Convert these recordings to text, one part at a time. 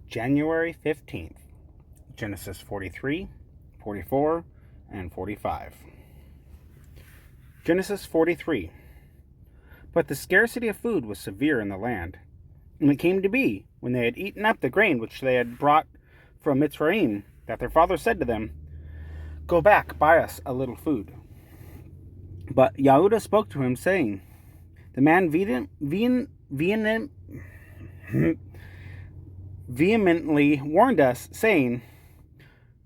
January 15th, Genesis 43, 44, and 45. Genesis 43. But the scarcity of food was severe in the land. And it came to be, when they had eaten up the grain which they had brought from Mitzrayim, that their father said to them, Go back, buy us a little food. But Yehudah spoke to him, saying, The man vehemently warned us, saying,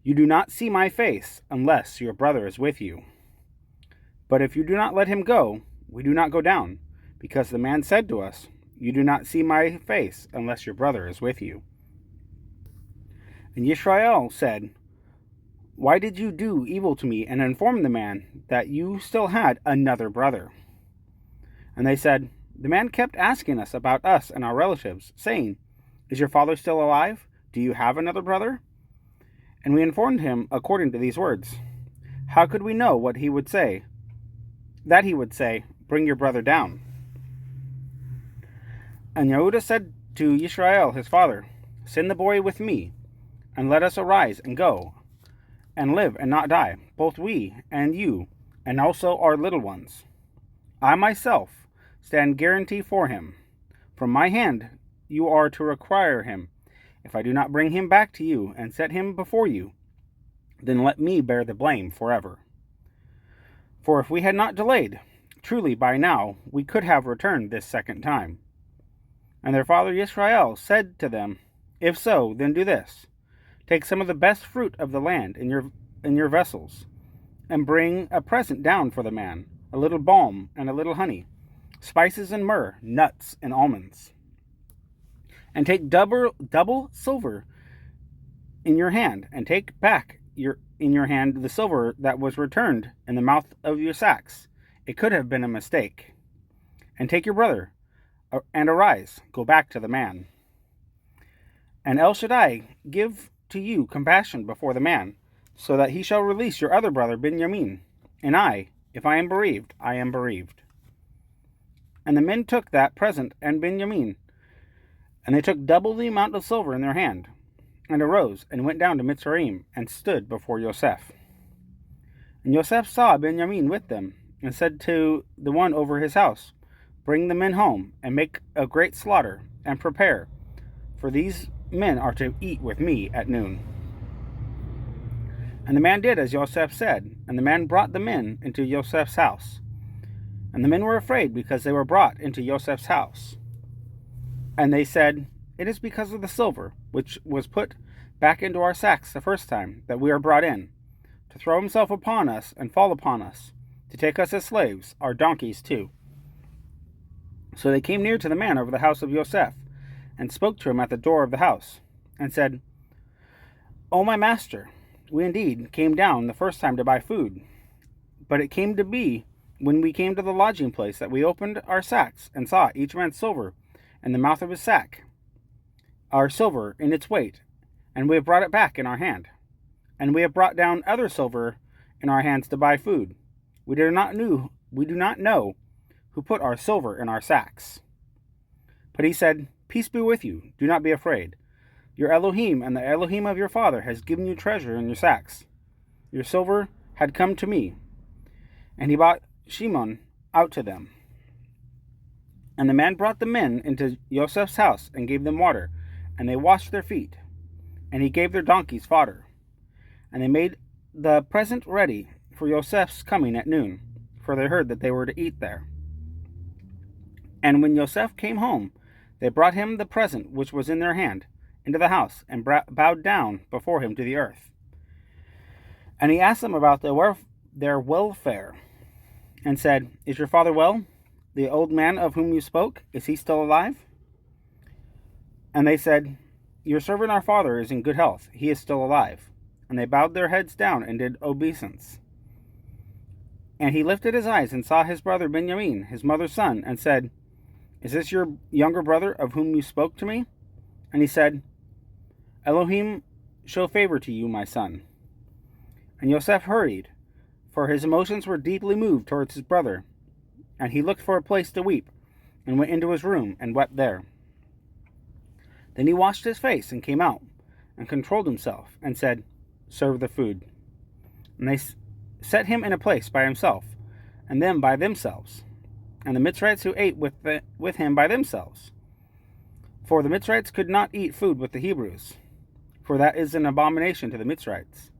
You do not see my face, unless your brother is with you. But if you do not let him go, we do not go down, because the man said to us, You do not see my face, unless your brother is with you. And Yisrael said, Why did you do evil to me, and inform the man that you still had another brother? And they said, The man kept asking us about us and our relatives, saying, Is your father still alive? Do you have another brother? And we informed him according to these words. How could we know what he would say? That he would say, Bring your brother down. And Yehudah said to Yisrael his father, Send the boy with me, and let us arise and go, and live and not die, both we and you, and also our little ones. I myself stand guarantee for him. From my hand you are to require him. If I do not bring him back to you and set him before you, then let me bear the blame forever. For if we had not delayed, truly by now we could have returned this second time. And their father Yisrael said to them, If so, then do this. Take some of the best fruit of the land in your vessels, and bring a present down for the man, a little balm and a little honey, spices and myrrh, nuts and almonds. And take double silver in your hand, and take back in your hand the silver that was returned in the mouth of your sacks. It could have been a mistake. And take your brother, and arise, go back to the man. And El Shaddai give to you compassion before the man, so that he shall release your other brother Benjamin. And I, if I am bereaved, I am bereaved. And the men took that present and Benjamin, and they took double the amount of silver in their hand, and arose, and went down to Mitzrayim, and stood before Yosef. And Yosef saw Benjamin with them, and said to the one over his house, Bring the men home, and make a great slaughter, and prepare, for these men are to eat with me at noon. And the man did as Yosef said, and the man brought the men into Yosef's house. And the men were afraid, because they were brought into Yosef's house. And they said, It is because of the silver, which was put back into our sacks the first time, that we are brought in, to throw himself upon us and fall upon us, to take us as slaves, our donkeys too. So they came near to the man over the house of Yosef, and spoke to him at the door of the house, and said, O my master, we indeed came down the first time to buy food. But it came to be, when we came to the lodging place, that we opened our sacks, and saw each man's silver in the mouth of his sack, our silver in its weight, and we have brought it back in our hand. And we have brought down other silver in our hands to buy food. We do not know who put our silver in our sacks. But he said, Peace be with you, do not be afraid. Your Elohim and the Elohim of your father has given you treasure in your sacks. Your silver had come to me. And he brought Shimon out to them. And the man brought the men into Yosef's house, and gave them water, and they washed their feet. And he gave their donkeys fodder. And they made the present ready for Yosef's coming at noon, for they heard that they were to eat there. And when Yosef came home, they brought him the present which was in their hand into the house, and bowed down before him to the earth. And he asked them about their welfare, and said, Is your father well? The old man of whom you spoke, is he still alive? And they said, Your servant our father is in good health, he is still alive. And they bowed their heads down and did obeisance. And he lifted his eyes and saw his brother Benjamin, his mother's son, and said, Is this your younger brother of whom you spoke to me? And he said, Elohim show favor to you, my son. And Yosef hurried, for his emotions were deeply moved towards his brother. And he looked for a place to weep, and went into his room, and wept there. Then he washed his face and came out and controlled himself and said, "Serve the food." And they set him in a place by himself, and them by themselves, and the Mitzrites who ate with him by themselves. For the Mitzrites could not eat food with the Hebrews, for that is an abomination to the Mitzrites.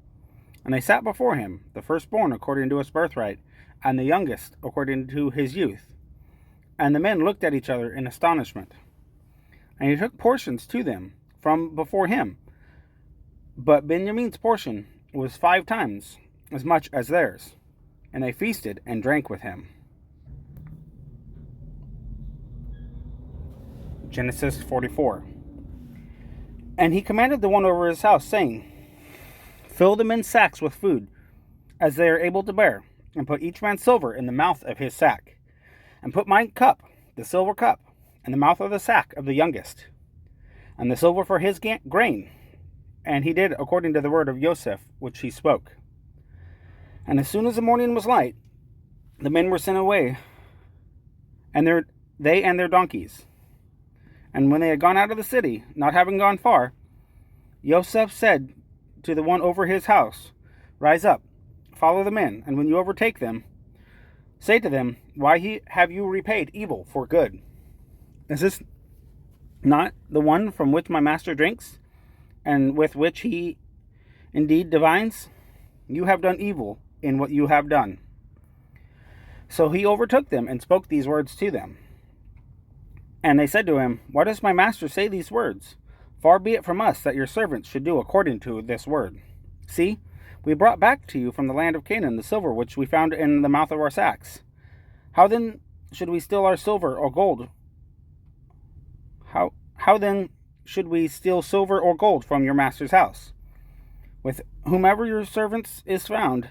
And they sat before him, the firstborn according to his birthright, and the youngest according to his youth. And the men looked at each other in astonishment. And he took portions to them from before him. But Benjamin's portion was 5 times as much as theirs, and they feasted and drank with him. Genesis 44. And he commanded the one over his house, saying, "Fill the men's sacks with food, as they are able to bear, and put each man's silver in the mouth of his sack, and put my cup, the silver cup, in the mouth of the sack of the youngest, and the silver for his grain." And he did according to the word of Joseph, which he spoke. And as soon as the morning was light, the men were sent away, and they and their donkeys. And when they had gone out of the city, not having gone far, Joseph said to the one over his house, "Rise up, follow the men, and when you overtake them, say to them, Why have you repaid evil for good? Is this not the one from which my master drinks, and with which he indeed divines? You have done evil in what you have done." So he overtook them and spoke these words to them. And they said to him, "Why does my master say these words? Far be it from us that your servants should do according to this word. See, we brought back to you from the land of Canaan the silver which we found in the mouth of our sacks. How then should we steal our silver or gold? How then should we steal silver or gold from your master's house? With whomever your servants is found,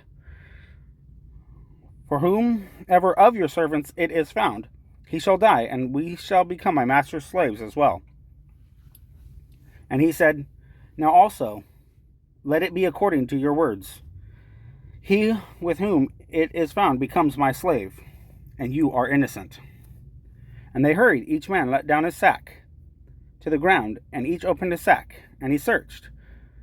for whomever of your servants it is found, he shall die, and we shall become my master's slaves as well." And he said, "Now also, let it be according to your words. He with whom it is found becomes my slave, and you are innocent." And they hurried, each man let down his sack to the ground, and each opened his sack, and he searched,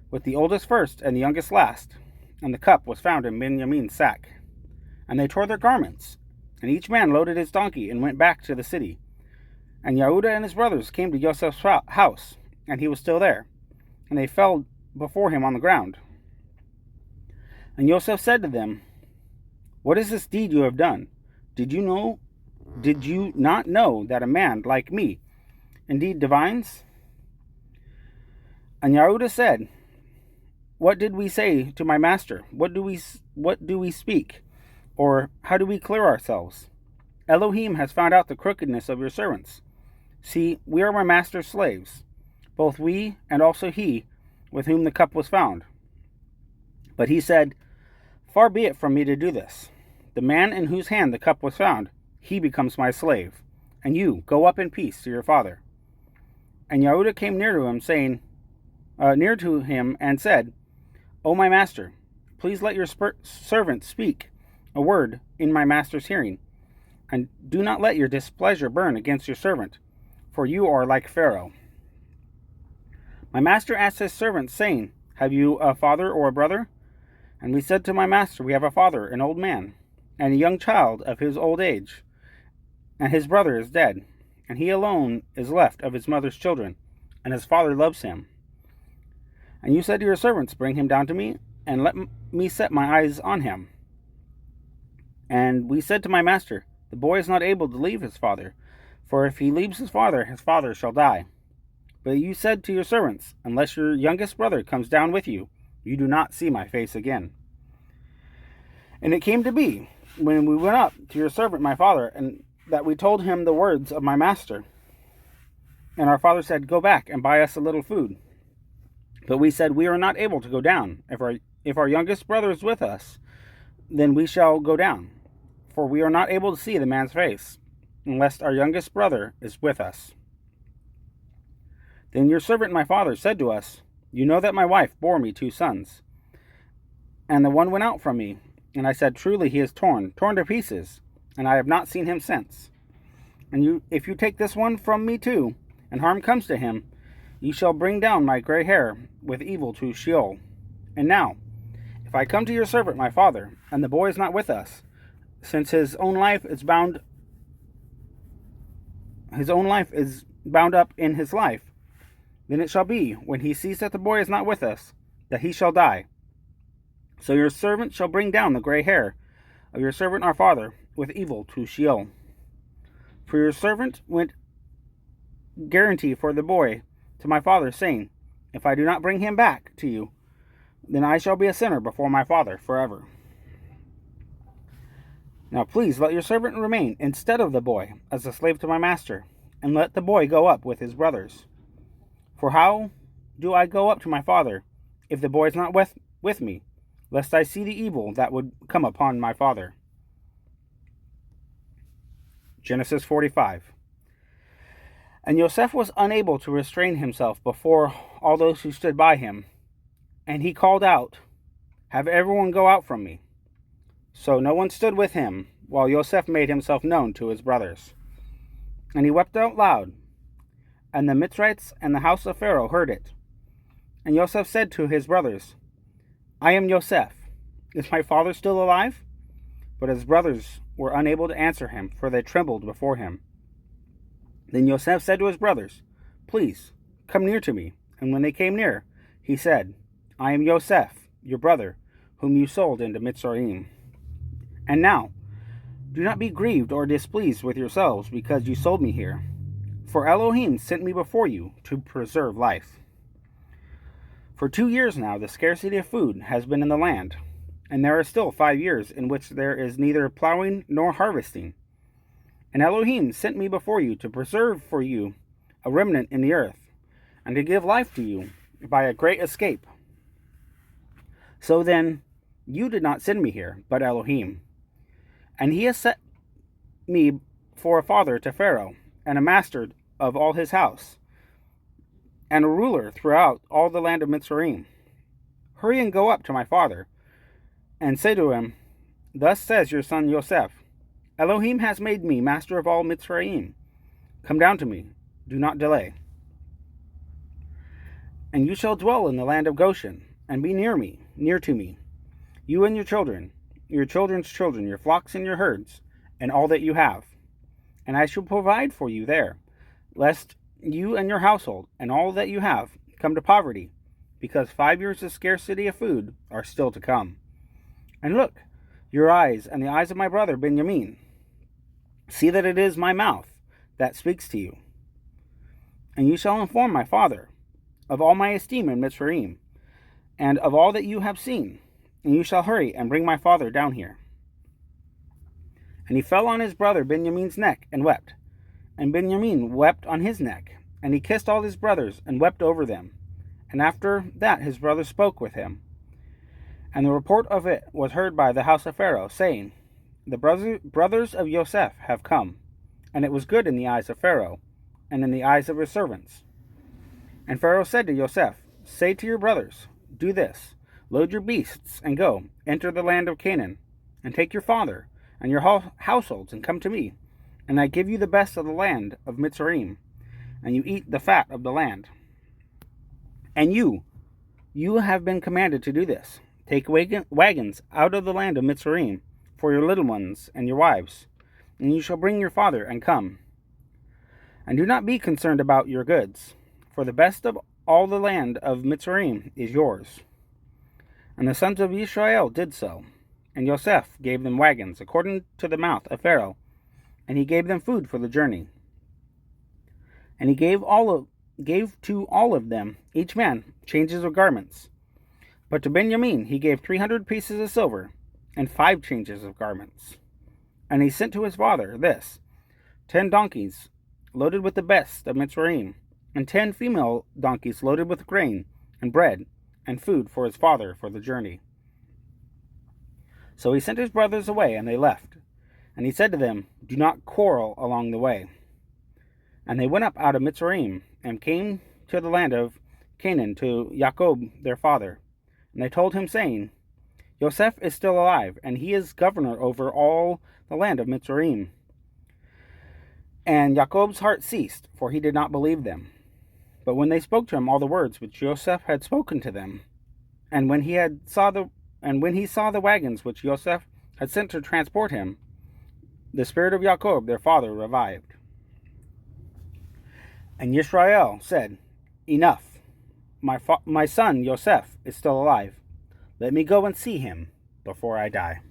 with the oldest first and the youngest last, and the cup was found in Benjamin's sack. And they tore their garments, and each man loaded his donkey and went back to the city. And Yehudah and his brothers came to Joseph's house, and he was still there, and they fell before him on the ground. And Joseph said to them, "What is this deed you have done? Did you not know that a man like me indeed divines?" And Yehudah said, "What did we say to my master? What do we speak? Or how do we clear ourselves? Elohim has found out the crookedness of your servants. See, we are my master's slaves, both we and also he with whom the cup was found." But he said, "Far be it from me to do this. The man in whose hand the cup was found, he becomes my slave, and you go up in peace to your father." And Yehudah came near to him and said, "O my master, please let your servant speak a word in my master's hearing, and do not let your displeasure burn against your servant, for you are like Pharaoh." My master asked his servants, saying, "Have you a father or a brother?" And we said to my master, "We have a father, an old man, and a young child of his old age, and his brother is dead, and he alone is left of his mother's children, and his father loves him. And you said to your servants, Bring him down to me, and let me set my eyes on him. And we said to my master, The boy is not able to leave his father, for if he leaves his father shall die. But you said to your servants, Unless your youngest brother comes down with you, you do not see my face again. And it came to be, when we went up to your servant my father, and that we told him the words of my master. And our father said, Go back and buy us a little food. But we said, We are not able to go down. If our youngest brother is with us, then we shall go down. For we are not able to see the man's face, unless our youngest brother is with us. Then your servant my father said to us, You know that my wife bore me 2 sons. And the one went out from me. And I said, Truly he is torn to pieces, and I have not seen him since. And if you take this one from me too, and harm comes to him, You shall bring down my gray hair with evil to Sheol. And now, if I come to your servant my father, and the boy is not with us, since his own life is bound up in his life, then it shall be, when he sees that the boy is not with us, that he shall die. So your servant shall bring down the gray hair of your servant our father with evil to Sheol. For your servant went guarantee for the boy to my father, saying, if I do not bring him back to you, then I shall be a sinner before my father forever. Now please let your servant remain instead of the boy as a slave to my master, and let the boy go up with his brothers. For how do I go up to my father if the boy is not with me, lest I see the evil that would come upon my father? Genesis 45. And Yosef was unable to restrain himself before all those who stood by him, and he called out, have everyone go out from me. So no one stood with him, while Yosef made himself known to his brothers. And he wept out loud, and the Mitzrites and the house of Pharaoh heard it. And Yosef said to his brothers, I am Yosef. Is my father still alive? But his brothers were unable to answer him, for they trembled before him. Then Yosef said to his brothers, please, come near to me. And when they came near, he said, I am Yosef, your brother, whom you sold into Mitzrayim. And now, do not be grieved or displeased with yourselves because you sold me here. For Elohim sent me before you to preserve life. For 2 years now the scarcity of food has been in the land, and there are still 5 years in which there is neither plowing nor harvesting. And Elohim sent me before you to preserve for you a remnant in the earth, and to give life to you by a great escape. So then, you did not send me here, but Elohim. And he has set me for a father to Pharaoh, and a master of all his house, and a ruler throughout all the land of Mitzrayim. Hurry and go up to my father, and say to him, thus says your son Yosef, Elohim has made me master of all Mitzrayim. Come down to me, do not delay. And you shall dwell in the land of Goshen, and be near to me, you and your children's children, your flocks and your herds, and all that you have. And I shall provide for you there, lest you and your household, and all that you have, come to poverty, because 5 years of scarcity of food are still to come. And look, your eyes and the eyes of my brother Benjamin, see that it is my mouth that speaks to you. And you shall inform my father of all my esteem in Mitzrayim, and of all that you have seen, and you shall hurry and bring my father down here. And he fell on his brother Benjamin's neck and wept, and Benjamin wept on his neck, and he kissed all his brothers and wept over them. And after that his brothers spoke with him. And the report of it was heard by the house of Pharaoh, saying, the brothers of Yosef have come. And it was good in the eyes of Pharaoh, and in the eyes of his servants. And Pharaoh said to Yosef, say to your brothers, do this, load your beasts, and go, enter the land of Canaan, and take your father, and your households, and come to me. And I give you the best of the land of Mitzrayim, and you eat the fat of the land. And you have been commanded to do this. Take wagons out of the land of Mitzrayim, for your little ones and your wives, and you shall bring your father and come. And do not be concerned about your goods, for the best of all the land of Mitzrayim is yours. And the sons of Israel did so, and Yosef gave them wagons according to the mouth of Pharaoh, and he gave them food for the journey. And he gave to all of them, each man, changes of garments. But to Benjamin he gave 300 pieces of silver, and 5 changes of garments. And he sent to his father this, 10 donkeys loaded with the best of Mitzrayim, and 10 female donkeys loaded with grain, and bread, and food for his father for the journey. So he sent his brothers away, and they left. And he said to them, do not quarrel along the way. And they went up out of Mitzrayim, and came to the land of Canaan to Jacob their father. And they told him, saying, Yosef is still alive, and he is governor over all the land of Mitzrayim. And Jacob's heart ceased, for he did not believe them. But when they spoke to him all the words which Joseph had spoken to them, and when he saw the wagons which Joseph had sent to transport him, the spirit of Jacob their father revived. And Yisrael said, Enough, my son Joseph is still alive. Let me go and see him before I die.